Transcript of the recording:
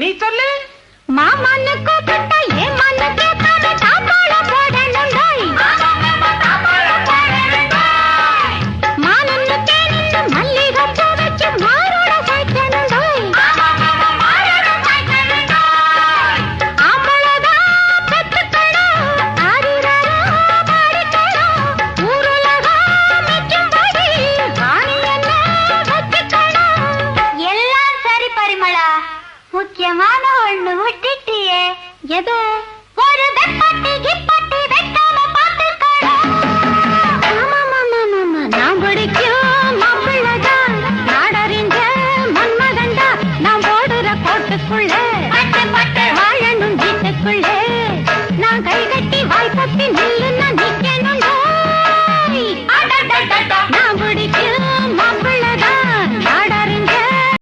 நீ சொல்லு. மாமன்னு கூப்பிட்டா ஏன் மண்ணு கேட்காம தாப்பாளம் போடணுண்டாய். மானன்னு தேனின்னு மல்லிகை பூ வச்சு மாரோட சேர்க்கணுண்டாய். ஆம்பளதான் பெத்துக்கணும், ஆரிரரா பாடிக்கணும், ஊருலகம் மெச்சும்படி வாணி என்ன வச்சுக்கணும். எல்லாம் சரி பரிமளா, முக்கியமான ஒண்ணு விட்டுட்டியே. எது? ஒரு வெப்பட்டி கிப்பட்டி